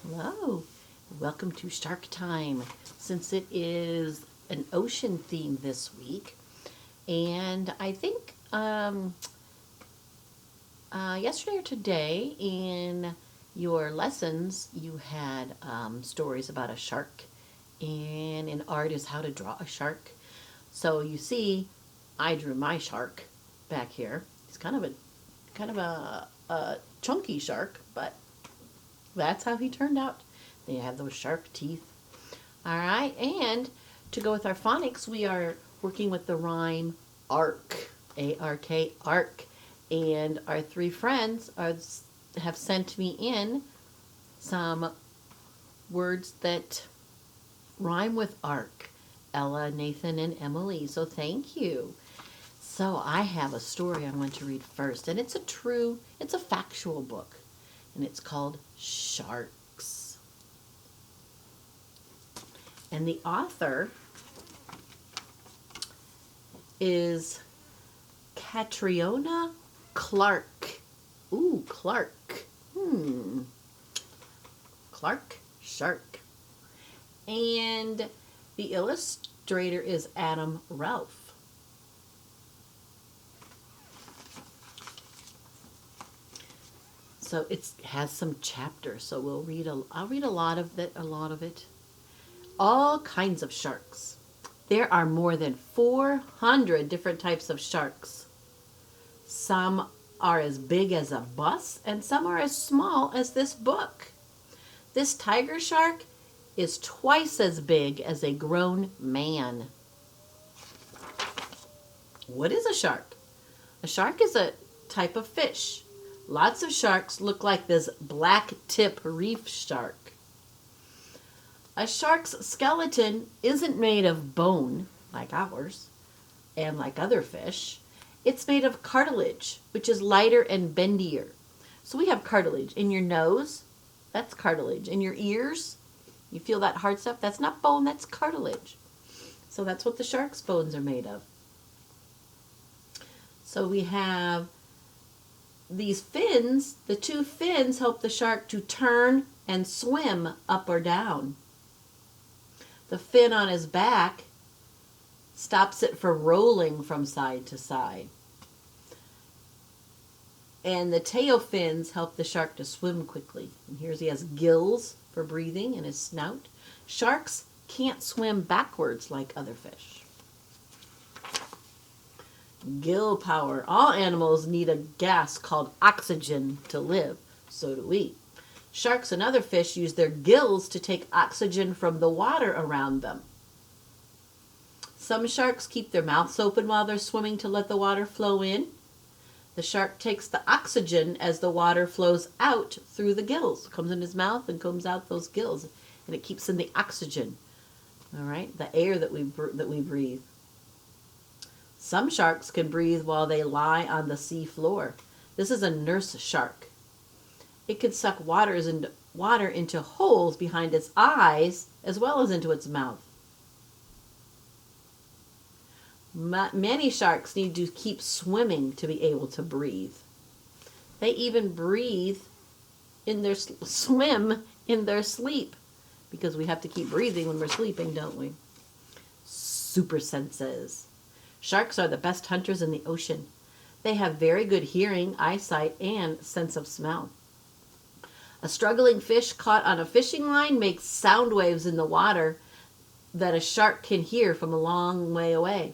Hello, welcome to Shark Time. Since it is an ocean theme this week, and I think yesterday or today in your lessons you had stories about a shark, and in art is how to draw a shark. So you see, I drew my shark back here. He's kind of a chunky shark, but that's how he turned out. They have those sharp teeth. All right, and to go with our phonics, we are working with the rhyme arc, A-R-K, arc. And our three friends have sent me in some words that rhyme with arc. Ella, Nathan, and Emily. So thank you. So I have a story I want to read first, and it's a factual book, and it's called Sharks. And the author is Catriona Clarke. Ooh, Clarke. Clarke, shark. And the illustrator is Adam Ralph. So it has some chapters. So I'll read a lot of it. All kinds of sharks. There are more than 400 different types of sharks. Some are as big as a bus, and some are as small as this book. This tiger shark is twice as big as a grown man. What is a shark? A shark is a type of fish. Lots of sharks look like this black tip reef shark. A shark's skeleton isn't made of bone, like ours, and like other fish. It's made of cartilage, which is lighter and bendier. So we have cartilage in your nose. That's cartilage. In your ears, you feel that hard stuff? That's not bone, that's cartilage. So that's what the shark's bones are made of. So we have these fins. The two fins help the shark to turn and swim up or down. The fin on his back stops it from rolling from side to side. And the tail fins help the shark to swim quickly. And here's he has gills for breathing in his snout. Sharks can't swim backwards like other fish. Gill power. All animals need a gas called oxygen to live. So do we. Sharks and other fish use their gills to take oxygen from the water around them. Some sharks keep their mouths open while they're swimming to let the water flow in. The shark takes the oxygen as the water flows out through the gills. It comes in his mouth and comes out those gills, and it keeps in the oxygen. All right, the air that we breathe. Some sharks can breathe while they lie on the sea floor. This is a nurse shark. It can suck water into holes behind its eyes as well as into its mouth. Many sharks need to keep swimming to be able to breathe. They even swim in their sleep, because we have to keep breathing when we're sleeping, don't we? Super senses. Sharks are the best hunters in the ocean. They have very good hearing, eyesight, and sense of smell. A struggling fish caught on a fishing line makes sound waves in the water that a shark can hear from a long way away.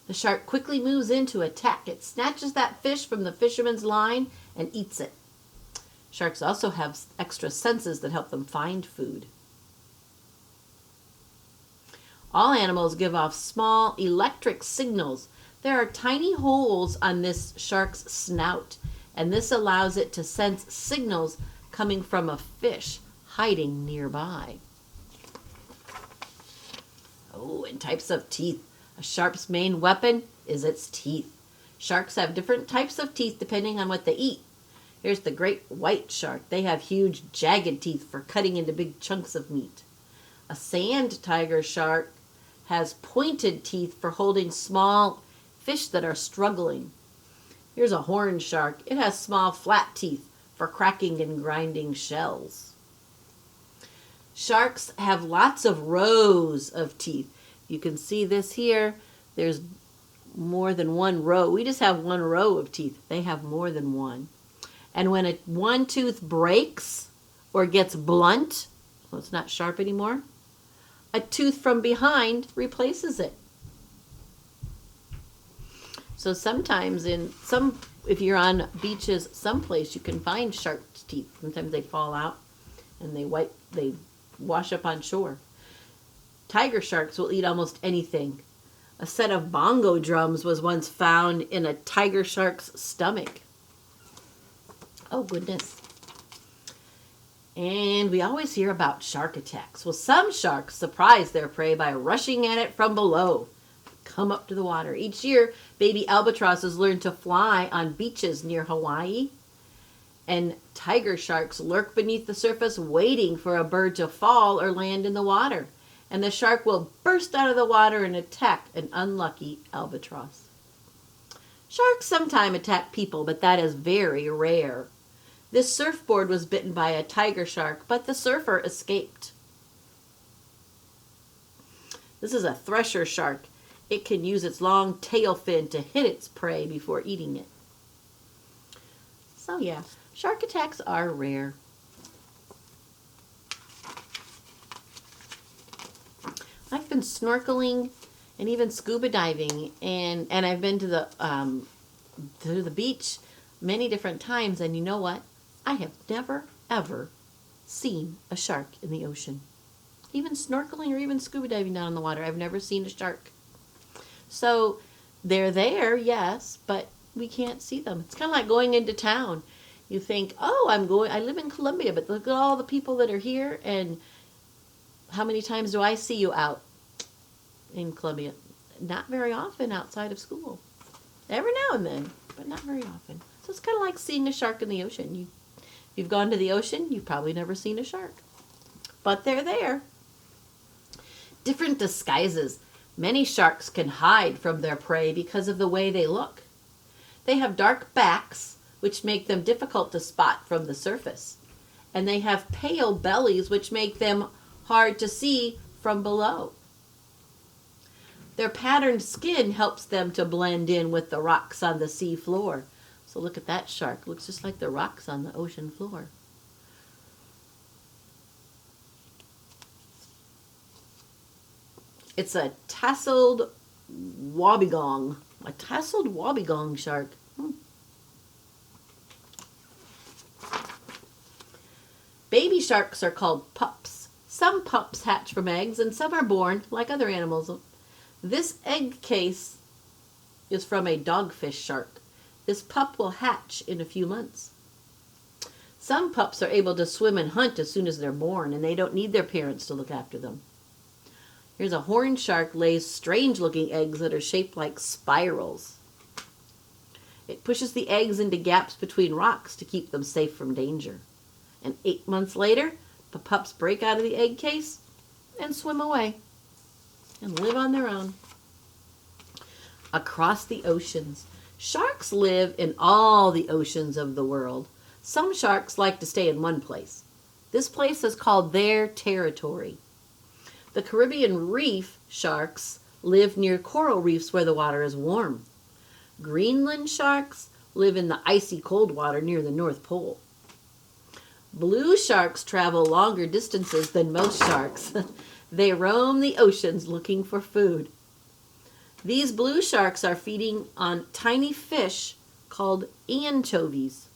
The shark quickly moves in to attack. It snatches that fish from the fisherman's line and eats it. Sharks also have extra senses that help them find food. All animals give off small electric signals. There are tiny holes on this shark's snout, and this allows it to sense signals coming from a fish hiding nearby. Oh, and types of teeth. A shark's main weapon is its teeth. Sharks have different types of teeth depending on what they eat. Here's the great white shark. They have huge jagged teeth for cutting into big chunks of meat. A sand tiger shark has pointed teeth for holding small fish that are struggling. Here's a horned shark. It has small flat teeth for cracking and grinding shells. Sharks have lots of rows of teeth. You can see this here. There's more than one row. We just have one row of teeth. They have more than one. And when one tooth breaks or gets blunt, so it's not sharp anymore, a tooth from behind replaces it. So sometimes if you're on beaches someplace, you can find shark's teeth. Sometimes they fall out and they wash up on shore. Tiger sharks will eat almost anything. A set of bongo drums was once found in a tiger shark's stomach. Oh, goodness. And we always hear about shark attacks. Well, some sharks surprise their prey by rushing at it from below. Come up to the water. Each year, baby albatrosses learn to fly on beaches near Hawaii. And tiger sharks lurk beneath the surface waiting for a bird to fall or land in the water. And the shark will burst out of the water and attack an unlucky albatross. Sharks sometimes attack people, but that is very rare. This surfboard was bitten by a tiger shark, but the surfer escaped. This is a thresher shark. It can use its long tail fin to hit its prey before eating it. So yeah, shark attacks are rare. I've been snorkeling and even scuba diving, and I've been to the beach many different times, and you know what? I have never, ever seen a shark in the ocean. Even snorkeling or even scuba diving down in the water, I've never seen a shark. So they're there, yes, but we can't see them. It's kind of like going into town. You think, oh, I live in Columbia, but look at all the people that are here, and how many times do I see you out in Columbia? Not very often outside of school. Every now and then, but not very often. So it's kind of like seeing a shark in the ocean. If you've gone to the ocean, you've probably never seen a shark. But they're there. Different disguises. Many sharks can hide from their prey because of the way they look. They have dark backs, which make them difficult to spot from the surface. And they have pale bellies, which make them hard to see from below. Their patterned skin helps them to blend in with the rocks on the sea floor. So look at that shark. Looks just like the rocks on the ocean floor. It's a tasseled wobbegong. A tasseled wobbegong shark. Baby sharks are called pups. Some pups hatch from eggs and some are born like other animals. This egg case is from a dogfish shark. This pup will hatch in a few months. Some pups are able to swim and hunt as soon as they're born, and they don't need their parents to look after them. Here's a horned shark lays strange-looking eggs that are shaped like spirals. It pushes the eggs into gaps between rocks to keep them safe from danger. And 8 months later, the pups break out of the egg case and swim away and live on their own. Across the oceans. Sharks live in all the oceans of the world. Some sharks like to stay in one place. This place is called their territory. The Caribbean reef sharks live near coral reefs where the water is warm. Greenland sharks live in the icy cold water near the North Pole. Blue sharks travel longer distances than most sharks. They roam the oceans looking for food. These blue sharks are feeding on tiny fish called anchovies.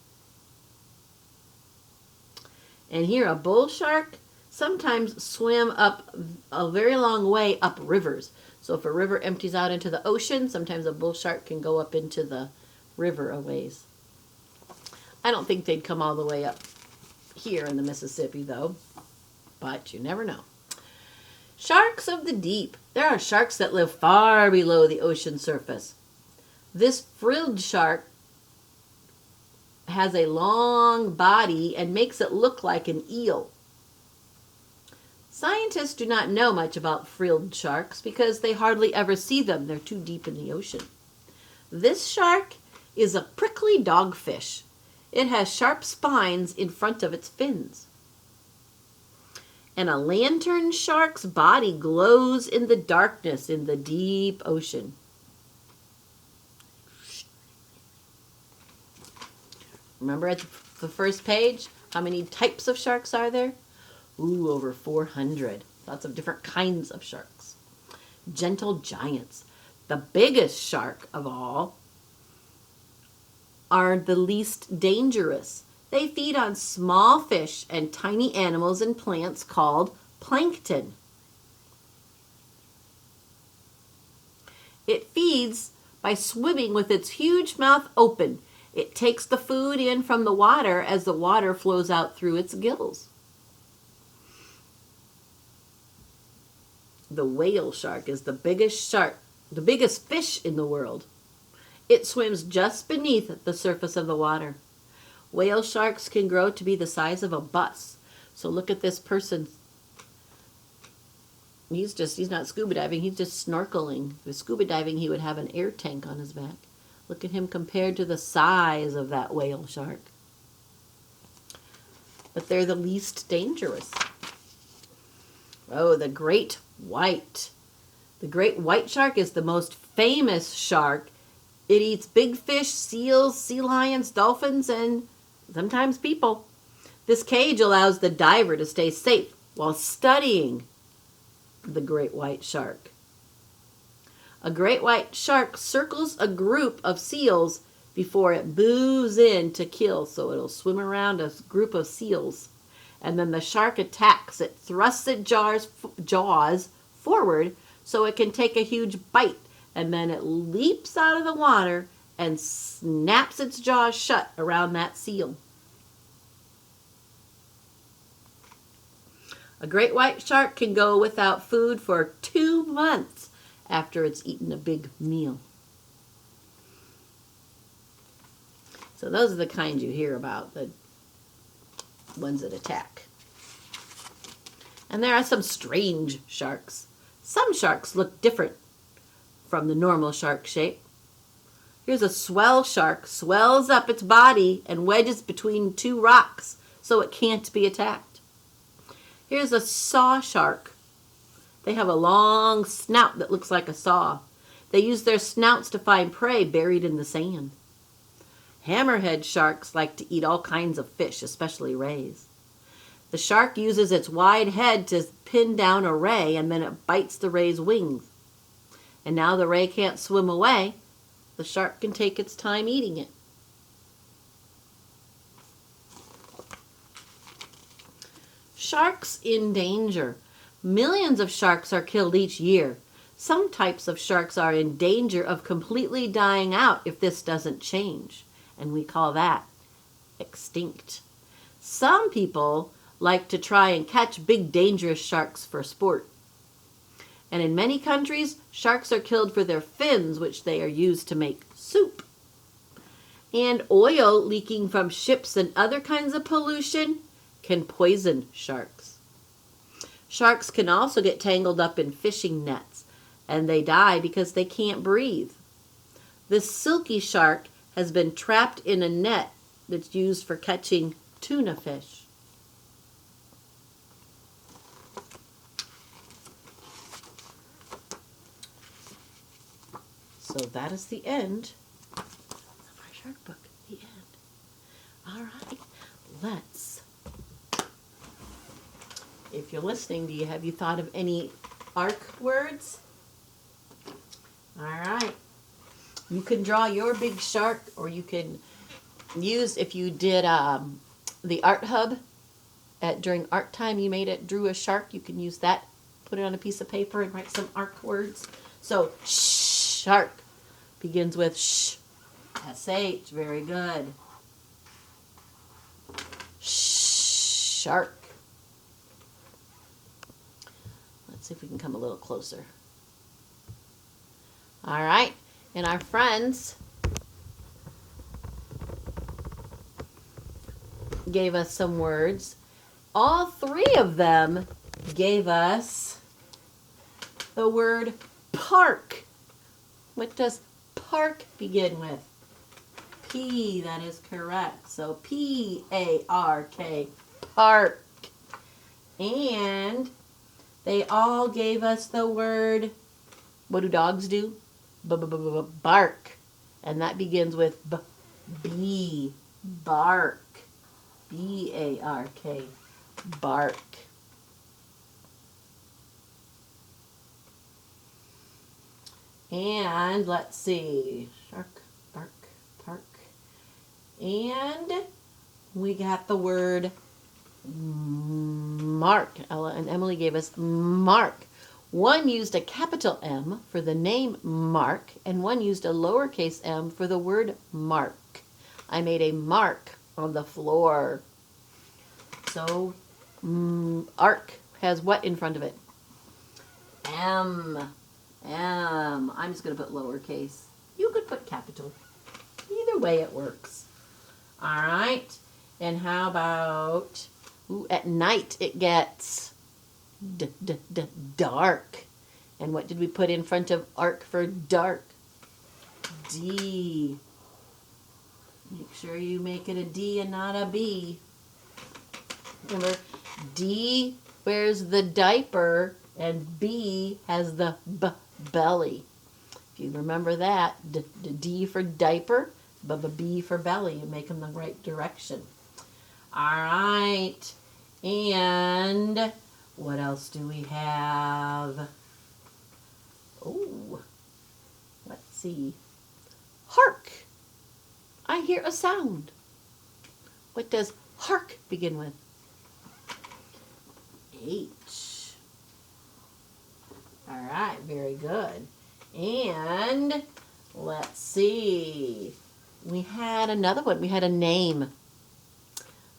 And here, a bull shark sometimes swim up a very long way up rivers. So if a river empties out into the ocean, sometimes a bull shark can go up into the river a ways. I don't think they'd come all the way up here in the Mississippi, though, but you never know. Sharks of the deep. There are sharks that live far below the ocean surface. This frilled shark has a long body and makes it look like an eel. Scientists do not know much about frilled sharks because they hardly ever see them. They're too deep in the ocean. This shark is a prickly dogfish. It has sharp spines in front of its fins. And a lantern shark's body glows in the darkness in the deep ocean. Remember at the first page, how many types of sharks are there? Ooh, over 400. Lots of different kinds of sharks. Gentle giants. The biggest shark of all are the least dangerous. They feed on small fish and tiny animals and plants called plankton. It feeds by swimming with its huge mouth open. It takes the food in from the water as the water flows out through its gills. The whale shark is the biggest fish in the world. It swims just beneath the surface of the water. Whale sharks can grow to be the size of a bus. So look at this person. He's not scuba diving, he's just snorkeling. With scuba diving, he would have an air tank on his back. Look at him compared to the size of that whale shark. But they're the least dangerous. Oh, the great white. The great white shark is the most famous shark. It eats big fish, seals, sea lions, dolphins, and sometimes people. This cage allows the diver to stay safe while studying the great white shark. A great white shark circles a group of seals before it moves in to kill. So it'll swim around a group of seals. And then the shark attacks. It thrusts its jaws forward so it can take a huge bite. And then it leaps out of the water and snaps its jaws shut around that seal. A great white shark can go without food for 2 months after it's eaten a big meal. So those are the kinds you hear about, the ones that attack. And there are some strange sharks. Some sharks look different from the normal shark shape. Here's a swell shark, swells up its body and wedges between 2 rocks so it can't be attacked. Here's a saw shark. They have a long snout that looks like a saw. They use their snouts to find prey buried in the sand. Hammerhead sharks like to eat all kinds of fish, especially rays. The shark uses its wide head to pin down a ray, and then it bites the ray's wings. And now the ray can't swim away. The shark can take its time eating it. Sharks in danger. Millions of sharks are killed each year. Some types of sharks are in danger of completely dying out if this doesn't change, and we call that extinct. Some people like to try and catch big dangerous sharks for sport. And in many countries, sharks are killed for their fins, which they are used to make soup. And oil leaking from ships and other kinds of pollution can poison sharks. Sharks can also get tangled up in fishing nets, and they die because they can't breathe. This silky shark has been trapped in a net that's used for catching tuna fish. So that is the end of our shark book. The end. All right, let's. If you're listening, have you thought of any arc words? All right. You can draw your big shark, or you can use, if you did the art hub during art time, you drew a shark, you can use that, put it on a piece of paper and write some arc words. So shark begins with sh. S-H, very good. Shark. Let's see if we can come a little closer. All right, and our friends gave us some words. All 3 of them gave us the word park. What does park begin with? P, that is correct. So P-A-R-K, park. And they all gave us the word, what do dogs do? Bark. And that begins with B, bark. B-A-R-K, bark. And let's see, shark, bark, park. And we got the word mark. Ella and Emily gave us mark. One used a capital M for the name Mark, and one used a lowercase m for the word mark. I made a mark on the floor. So, ark has what in front of it? M. I'm just going to put lowercase. You could put capital. Either way it works. All right. And how about, at night it gets dark. And what did we put in front of ark for dark? D. Make sure you make it a D and not a B. Remember, D wears the diaper and B has the belly. If you remember that, D for diaper, B for belly. You make them the right direction. All right. And what else do we have? Oh, let's see. Hark. I hear a sound. What does hark begin with? H. All right, very good. And let's see. We had another one. We had a name.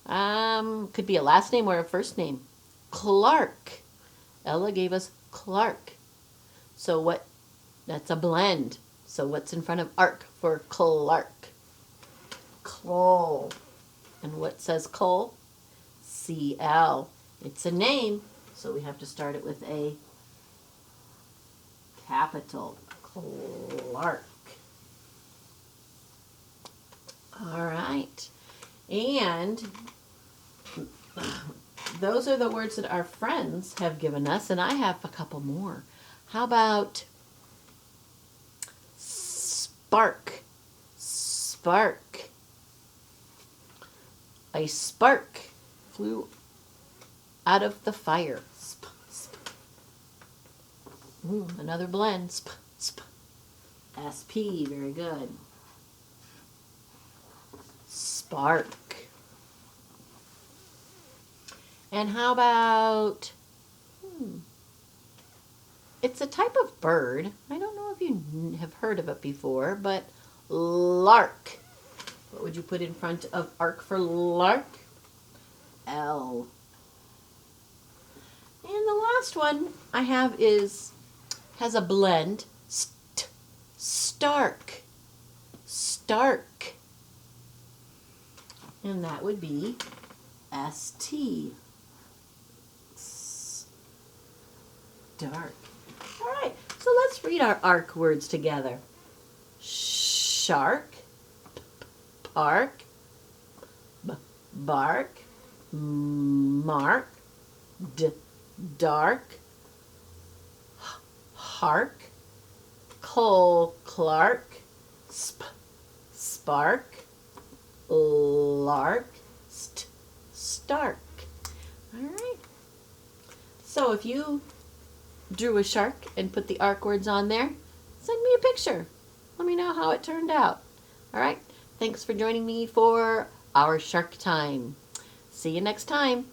Could be a last name or a first name. Clarke. Ella gave us Clarke. So what? That's a blend. So what's in front of ark for Clarke? Cole. And what says Cole? C-L. It's a name, so we have to start it with a capital. Clarke. All right. And those are the words that our friends have given us, and I have a couple more. How about spark? Spark. A spark flew out of the fire. Another blend. SP, very good. Spark. And how about, it's a type of bird. I don't know if you have heard of it before, but lark. What would you put in front of ark for lark? L. And the last one I have has a blend. Stark. Stark. And that would be ST. Stark. All right, so let's read our ark words together. Shark. Park, bark, mark, dark, hark, Cole, Clarke, spark, lark, stark. All right. So if you drew a shark and put the ark words on there, send me a picture. Let me know how it turned out. All right. Thanks for joining me for our Shark Time. See you next time.